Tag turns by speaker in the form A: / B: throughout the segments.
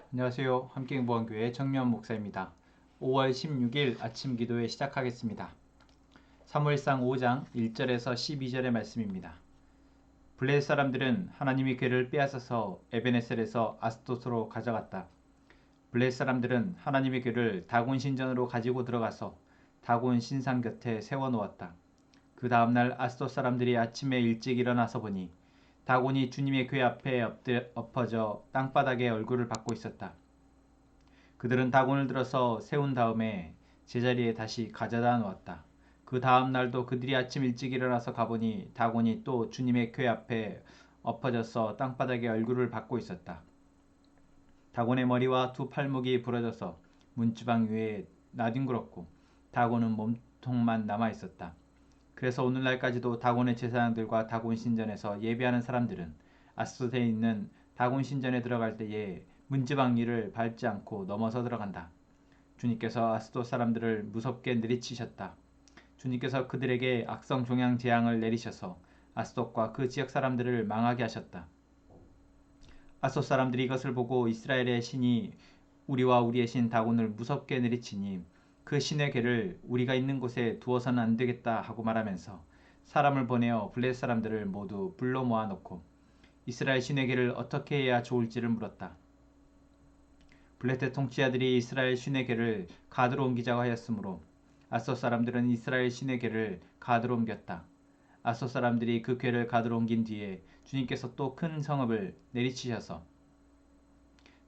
A: 안녕하세요. 함께행보원교회 정면 목사입니다. 5월 16일 아침 기도회 시작하겠습니다. 사무엘상 5장 1절에서 12절의 말씀입니다. 블레셋 사람들은 하나님의 궤를 빼앗아서 에베네셀에서 아스돗으로 가져갔다. 블레셋 사람들은 하나님의 궤를 다곤 신전으로 가지고 들어가서 다곤 신상 곁에 세워놓았다. 그 다음날 아스돗 사람들이 아침에 일찍 일어나서 보니 다곤이 주님의 궤 앞에 엎어져 땅바닥에 얼굴을 받고 있었다. 그들은 다곤을 들어서 세운 다음에 제자리에 다시 가져다 놓았다. 그 다음 날도 그들이 아침 일찍 일어나서 가보니 다곤이 또 주님의 궤 앞에 엎어져서 땅바닥에 얼굴을 받고 있었다. 다곤의 머리와 두 팔목이 부러져서 문지방 위에 나뒹굴었고 다곤은 몸통만 남아 있었다. 그래서 오늘날까지도 다곤의 제사장들과 다곤 신전에서 예배하는 사람들은 아스돗에 있는 다곤 신전에 들어갈 때에 문지방 위를 밟지 않고 넘어서 들어간다. 주님께서 아스돗 사람들을 무섭게 내리치셨다. 주님께서 그들에게 악성 종양 재앙을 내리셔서 아스돗과 그 지역 사람들을 망하게 하셨다. 아스돗 사람들이 이것을 보고 이스라엘의 신이 우리와 우리의 신 다곤을 무섭게 내리치니 그 신의 궤를 우리가 있는 곳에 두어서는 안 되겠다 하고 말하면서 사람을 보내어 블레셋 사람들을 모두 불러 모아놓고 이스라엘 신의 궤를 어떻게 해야 좋을지를 물었다. 블레셋 통치자들이 이스라엘 신의 궤를 가드로 옮기자고 하였으므로 아스돗 사람들은 이스라엘 신의 궤를 가드로 옮겼다. 아스돗 사람들이 그 궤를 가드로 옮긴 뒤에 주님께서 또 큰 성읍을 내리치셔서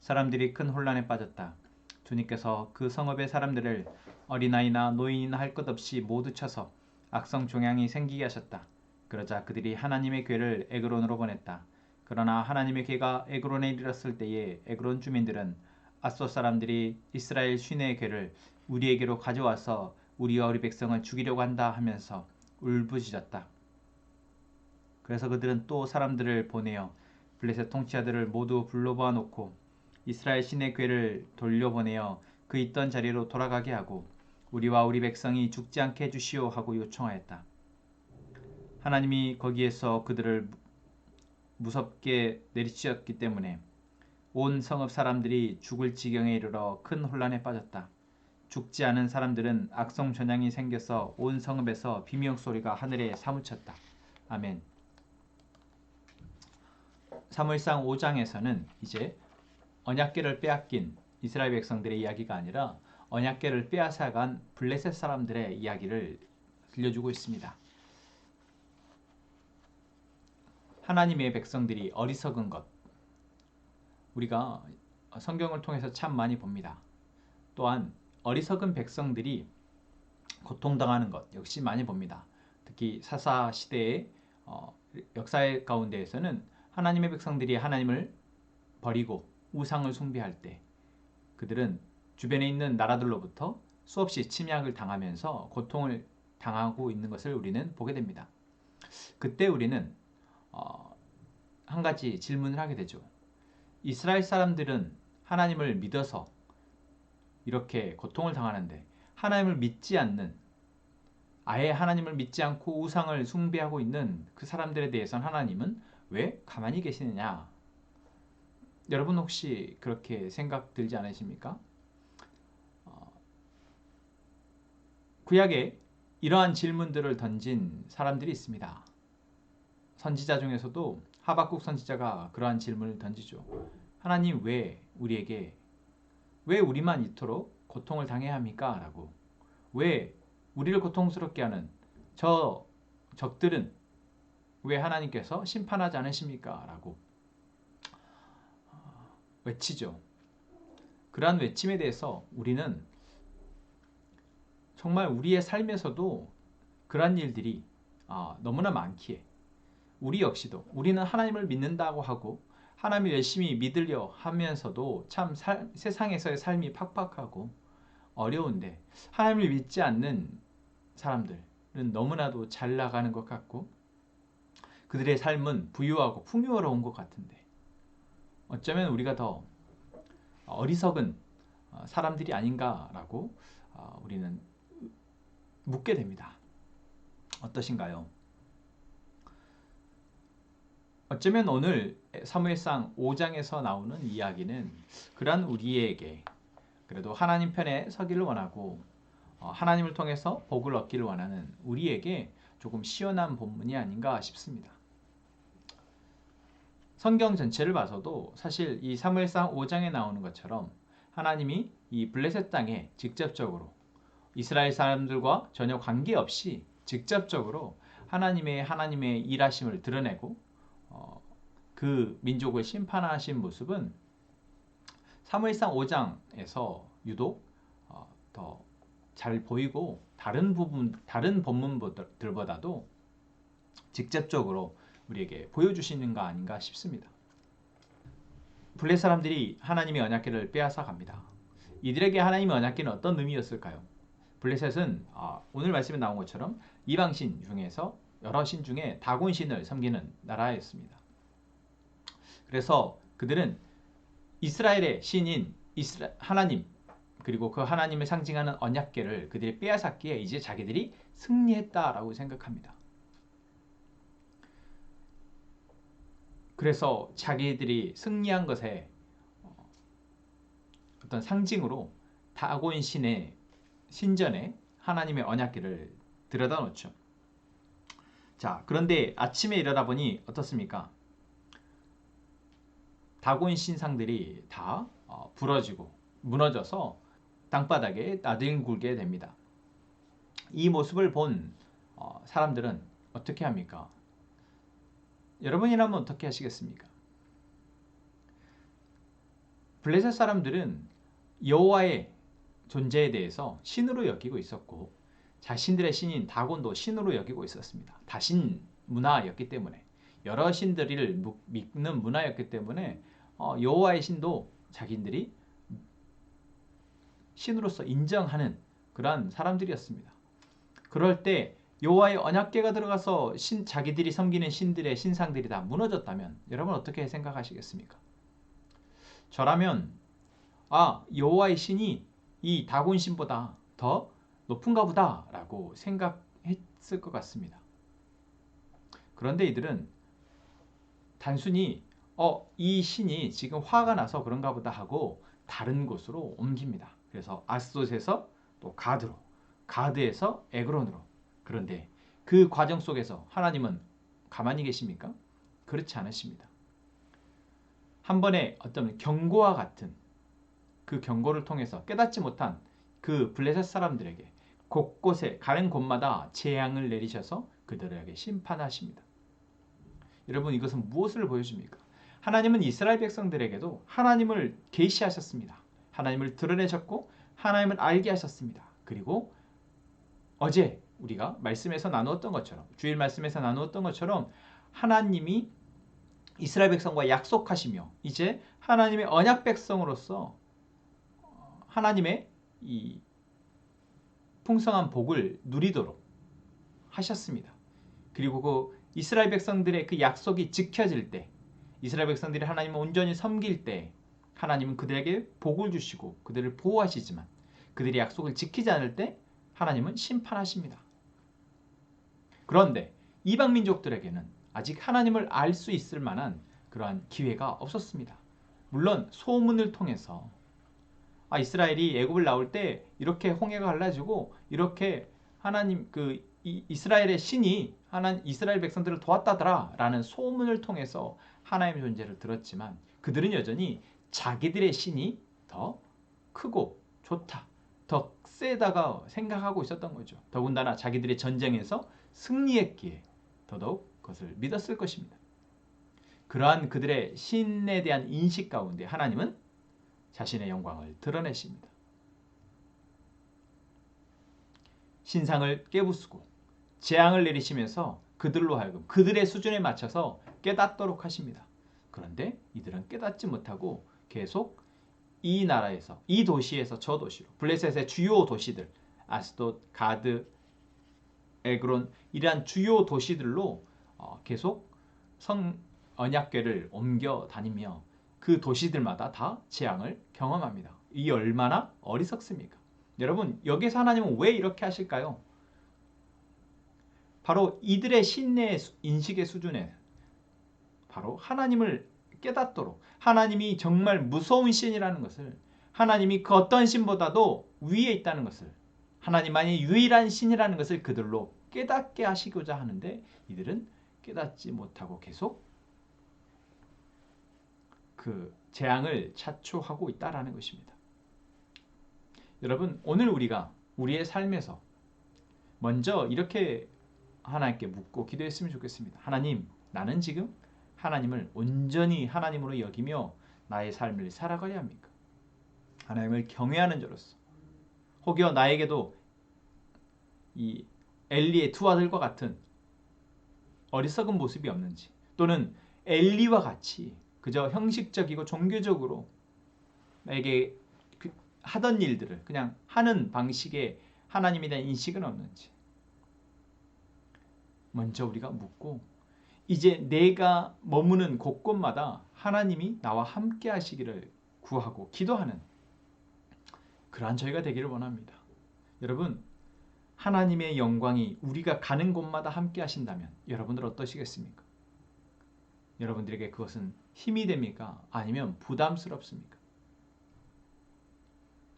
A: 사람들이 큰 혼란에 빠졌다. 주님께서 그 성읍의 사람들을 어린아이나 노인이나 할 것 없이 모두 쳐서 악성 종양이 생기게 하셨다. 그러자 그들이 하나님의 궤를 에그론으로 보냈다. 그러나 하나님의 궤가 에그론에 이르렀을 때에 에그론 주민들은 아스돗 사람들이 이스라엘 신의 궤를 우리에게로 가져와서 우리와 우리 백성을 죽이려고 한다 하면서 울부짖었다. 그래서 그들은 또 사람들을 보내어 블레셋 통치자들을 모두 불러모아 놓고 이스라엘 신의 궤를 돌려보내어 그 있던 자리로 돌아가게 하고 우리와 우리 백성이 죽지 않게 해주시오 하고 요청하였다. 하나님이 거기에서 그들을 무섭게 내리치셨기 때문에 온 성읍 사람들이 죽을 지경에 이르러 큰 혼란에 빠졌다. 죽지 않은 사람들은 악성 전향이 생겨서 온 성읍에서 비명소리가 하늘에 사무쳤다. 아멘. 사무엘상 5장에서는 이제 언약궤를 빼앗긴 이스라엘 백성들의 이야기가 아니라 언약궤를 빼앗아간 블레셋 사람들의 이야기를 들려주고 있습니다. 하나님의 백성들이 어리석은 것, 우리가 성경을 통해서 참 많이 봅니다. 또한 어리석은 백성들이 고통당하는 것 역시 많이 봅니다. 특히 사사 시대의 역사 가운데에서는 하나님의 백성들이 하나님을 버리고 우상을 숭배할 때 그들은 주변에 있는 나라들로부터 수없이 침략을 당하면서 고통을 당하고 있는 것을 우리는 보게 됩니다. 그때 우리는 한 가지 질문을 하게 되죠. 이스라엘 사람들은 하나님을 믿어서 이렇게 고통을 당하는데 하나님을 믿지 않는, 아예 하나님을 믿지 않고 우상을 숭배하고 있는 그 사람들에 대해서는 하나님은 왜 가만히 계시느냐? 여러분 혹시 그렇게 생각 들지 않으십니까? 구약에 이러한 질문들을 던진 사람들이 있습니다. 선지자 중에서도 하박국 선지자가 그러한 질문을 던지죠. 하나님 왜 우리에게, 왜 우리만 이토록 고통을 당해야 합니까? 라고. 왜 우리를 고통스럽게 하는 저 적들은 왜 하나님께서 심판하지 않으십니까? 라고 외치죠. 그러한 외침에 대해서 우리는 정말 우리의 삶에서도 그러한 일들이 너무나 많기에 우리 역시도 우리는 하나님을 믿는다고 하고 하나님을 열심히 믿으려 하면서도 참 세상에서의 삶이 팍팍하고 어려운데 하나님을 믿지 않는 사람들은 너무나도 잘 나가는 것 같고 그들의 삶은 부유하고 풍요로운 것 같은데 어쩌면 우리가 더 어리석은 사람들이 아닌가라고 우리는 묻게 됩니다. 어떠신가요? 어쩌면 오늘 사무엘상 5장에서 나오는 이야기는 그러한 우리에게 그래도 하나님 편에 서기를 원하고 하나님을 통해서 복을 얻기를 원하는 우리에게 조금 시원한 본문이 아닌가 싶습니다. 성경 전체를 봐서도 사실 이 사무엘상 5장에 나오는 것처럼 하나님이 이 블레셋 땅에 직접적으로 이스라엘 사람들과 전혀 관계없이 직접적으로 하나님의 일하심을 드러내고 그 민족을 심판하신 모습은 사무엘상 5장에서 유독 더 잘 보이고 다른 본문들보다도 직접적으로 우리에게 보여주시는 거 아닌가 싶습니다. 블레 사람들이 하나님의 언약궤를 빼앗아 갑니다. 이들에게 하나님의 언약궤는 어떤 의미였을까요? 블레셋은 오늘 말씀에 나온 것처럼 이방신 중에서 여러 신 중에 다곤 신을 섬기는 나라였습니다. 그래서 그들은 이스라엘의 신인 하나님 그리고 그 하나님을 상징하는 언약궤를 그들이 빼앗았기에 이제 자기들이 승리했다라고 생각합니다. 그래서 자기들이 승리한 것에 어떤 상징으로 다곤 신의 신전에 하나님의 언약궤를 들여다 놓죠. 자, 그런데 아침에 일어나 보니 어떻습니까? 다곤 신상들이 다 부러지고 무너져서 땅바닥에 나뒹굴게 됩니다. 이 모습을 본 사람들은 어떻게 합니까? 여러분이라면 어떻게 하시겠습니까? 블레셋 사람들은 여호와의 존재에 대해서 신으로 여기고 있었고 자신들의 신인 다곤도 신으로 여기고 있었습니다. 다신 문화였기 때문에 여러 신들을 믿는 문화였기 때문에 여호와의 신도 자기들이 신으로서 인정하는 그러한 사람들이었습니다. 그럴 때 여호와의 언약궤가 들어가서 자기들이 섬기는 신들의 신상들이 다 무너졌다면 여러분 어떻게 생각하시겠습니까? 저라면 여호와의 신이 이 다곤 신보다 더 높은가 보다 라고 생각했을 것 같습니다. 그런데 이들은 단순히 이 신이 지금 화가 나서 그런가 보다 하고 다른 곳으로 옮깁니다. 그래서 아스돗에서 또 가드로, 가드에서 에그론으로. 그런데 그 과정 속에서 하나님은 가만히 계십니까? 그렇지 않으십니다. 한 번의 어떤 경고와 같은 그 경고를 통해서 깨닫지 못한 그 블레셋 사람들에게 곳곳에 가는 곳마다 재앙을 내리셔서 그들에게 심판하십니다. 여러분 이것은 무엇을 보여줍니까? 하나님은 이스라엘 백성들에게도 하나님을 계시하셨습니다. 하나님을 드러내셨고 하나님을 알게 하셨습니다. 그리고 어제 우리가 말씀에서 나누었던 것처럼 주일 말씀에서 나누었던 것처럼 하나님이 이스라엘 백성과 약속하시며 이제 하나님의 언약 백성으로서 하나님의 이 풍성한 복을 누리도록 하셨습니다. 그리고 그 이스라엘 백성들의 그 약속이 지켜질 때 이스라엘 백성들이 하나님을 온전히 섬길 때 하나님은 그들에게 복을 주시고 그들을 보호하시지만 그들이 약속을 지키지 않을 때 하나님은 심판하십니다. 그런데 이방 민족들에게는 아직 하나님을 알 수 있을 만한 그러한 기회가 없었습니다. 물론 소문을 통해서 이스라엘이 애굽을 나올 때 이렇게 홍해가 갈라지고 이렇게 하나님 이스라엘의 신이 이스라엘 백성들을 도왔다더라 라는 소문을 통해서 하나님의 존재를 들었지만 그들은 여전히 자기들의 신이 더 크고 좋다, 더 세다가 생각하고 있었던 거죠. 더군다나 자기들의 전쟁에서 승리했기에 더더욱 그것을 믿었을 것입니다. 그러한 그들의 신에 대한 인식 가운데 하나님은 자신의 영광을 드러내십니다. 신상을 깨부수고 재앙을 내리시면서 그들로 하여금 그들의 수준에 맞춰서 깨닫도록 하십니다. 그런데 이들은 깨닫지 못하고 계속 이 나라에서 이 도시에서 저 도시로 블레셋의 주요 도시들 아스돗, 가드, 에그론 이러한 주요 도시들로 계속 언약궤를 옮겨 다니며 그 도시들마다 다 재앙을 경험합니다. 이 얼마나 어리석습니까? 여러분 여기서 하나님은 왜 이렇게 하실까요? 바로 이들의 신의 인식의 수준에 바로 하나님을 깨닫도록, 하나님이 정말 무서운 신이라는 것을, 하나님이 그 어떤 신보다도 위에 있다는 것을, 하나님만이 유일한 신이라는 것을 그들로 깨닫게 하시고자 하는데 이들은 깨닫지 못하고 계속 그 재앙을 자초하고 있다라는 것입니다. 여러분, 오늘 우리가 우리의 삶에서 먼저 이렇게 하나님께 묻고 기도했으면 좋겠습니다. 하나님, 나는 지금 하나님을 온전히 하나님으로 여기며 나의 삶을 살아가야 합니까? 하나님을 경외하는 자로서, 혹여 나에게도 이 엘리의 두 아들과 같은 어리석은 모습이 없는지, 또는 엘리와 같이 그저 형식적이고 종교적으로 나에게 하던 일들을 그냥 하는 방식의 하나님에 대한 인식은 없는지 먼저 우리가 묻고, 이제 내가 머무는 곳곳마다 하나님이 나와 함께 하시기를 구하고 기도하는 그러한 저희가 되기를 원합니다. 여러분, 하나님의 영광이 우리가 가는 곳마다 함께 하신다면 여러분들 어떠시겠습니까? 여러분들에게 그것은 힘이 됩니까? 아니면 부담스럽습니까?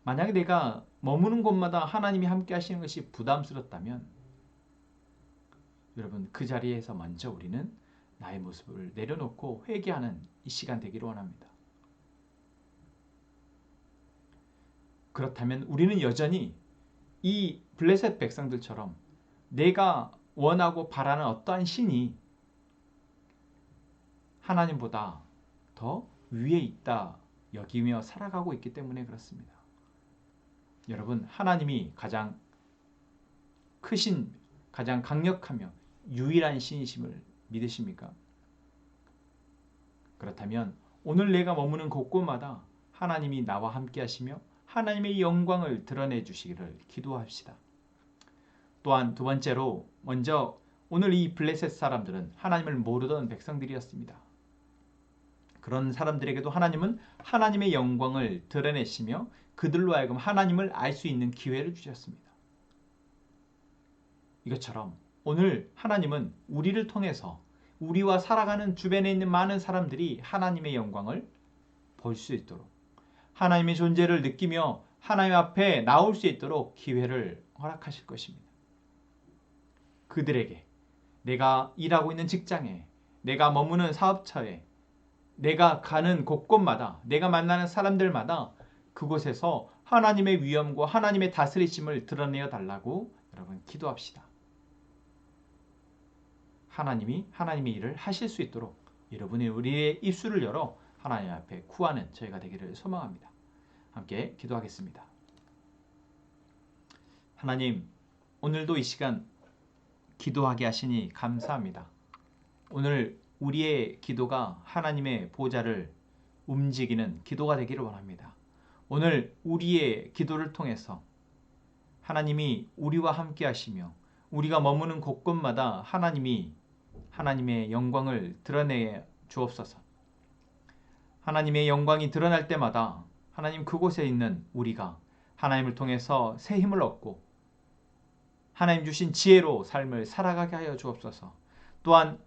A: 만약에 내가 머무는 곳마다 하나님이 함께 하시는 것이 부담스럽다면 여러분, 그 자리에서 먼저 우리는 나의 모습을 내려놓고 회개하는 이 시간 되기를 원합니다. 그렇다면 우리는 여전히 이 블레셋 백성들처럼 내가 원하고 바라는 어떠한 신이 하나님보다 더 위에 있다 여기며 살아가고 있기 때문에 그렇습니다. 여러분, 하나님이 가장 크신, 가장 강력하며 유일한 신이심을 믿으십니까? 그렇다면 오늘 내가 머무는 곳곳마다 하나님이 나와 함께 하시며 하나님의 영광을 드러내 주시기를 기도합시다. 또한 두 번째로, 먼저 오늘 이 블레셋 사람들은 하나님을 모르던 백성들이었습니다. 그런 사람들에게도 하나님은 하나님의 영광을 드러내시며 그들로 하여금 하나님을 알 수 있는 기회를 주셨습니다. 이것처럼 오늘 하나님은 우리를 통해서 우리와 살아가는 주변에 있는 많은 사람들이 하나님의 영광을 볼 수 있도록, 하나님의 존재를 느끼며 하나님 앞에 나올 수 있도록 기회를 허락하실 것입니다. 그들에게, 내가 일하고 있는 직장에, 내가 머무는 사업처에, 내가 가는 곳곳마다, 내가 만나는 사람들마다 그곳에서 하나님의 위엄과 하나님의 다스리심을 드러내어 달라고 여러분 기도합시다. 하나님이 하나님의 일을 하실 수 있도록 여러분이 우리의 입술을 열어 하나님 앞에 구하는 저희가 되기를 소망합니다. 함께 기도하겠습니다. 하나님, 오늘도 이 시간 기도하게 하시니 감사합니다. 오늘 우리의 기도가 하나님의 보좌를 움직이는 기도가 되기를 원합니다. 오늘 우리의 기도를 통해서 하나님이 우리와 함께 하시며 우리가 머무는 곳곳마다 하나님이 하나님의 영광을 드러내 주옵소서. 하나님의 영광이 드러날 때마다 하나님 그곳에 있는 우리가 하나님을 통해서 새 힘을 얻고 하나님 주신 지혜로 삶을 살아가게 하여 주옵소서. 또한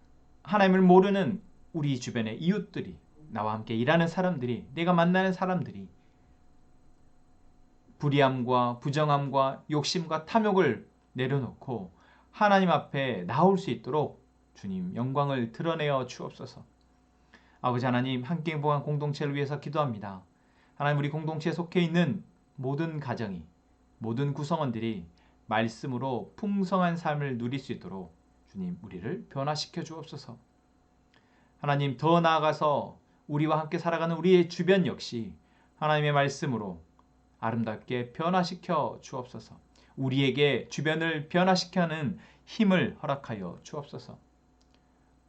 A: 하나님을 모르는 우리 주변의 이웃들이, 나와 함께 일하는 사람들이, 내가 만나는 사람들이 불의함과 부정함과 욕심과 탐욕을 내려놓고 하나님 앞에 나올 수 있도록 주님 영광을 드러내어 주옵소서. 아버지 하나님, 함께 행복한 공동체를 위해서 기도합니다. 하나님, 우리 공동체에 속해 있는 모든 가정이, 모든 구성원들이 말씀으로 풍성한 삶을 누릴 수 있도록 주님 우리를 변화시켜 주옵소서. 하나님, 더 나아가서 우리와 함께 살아가는 우리의 주변 역시 하나님의 말씀으로 아름답게 변화시켜 주옵소서. 우리에게 주변을 변화시켜는 힘을 허락하여 주옵소서.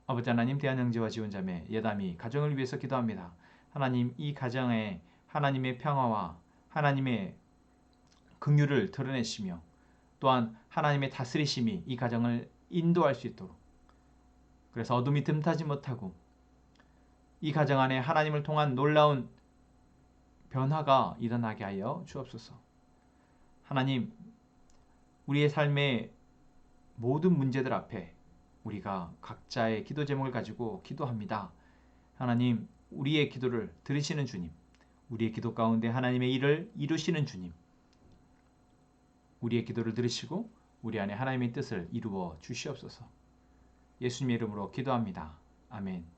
A: 아버지 하나님, 대한형제와 지원자매 예담이 가정을 위해서 기도합니다. 하나님, 이 가정에 하나님의 평화와 하나님의 긍휼을 드러내시며 또한 하나님의 다스리심이 이 가정을 인도할 수 있도록, 그래서 어둠이 틈타지 못하고 이 가정 안에 하나님을 통한 놀라운 변화가 일어나게 하여 주옵소서. 하나님, 우리의 삶의 모든 문제들 앞에 우리가 각자의 기도 제목을 가지고 기도합니다. 하나님, 우리의 기도를 들으시는 주님, 우리의 기도 가운데 하나님의 일을 이루시는 주님, 우리의 기도를 들으시고 우리 안에 하나님의 뜻을 이루어 주시옵소서. 예수님의 이름으로 기도합니다. 아멘.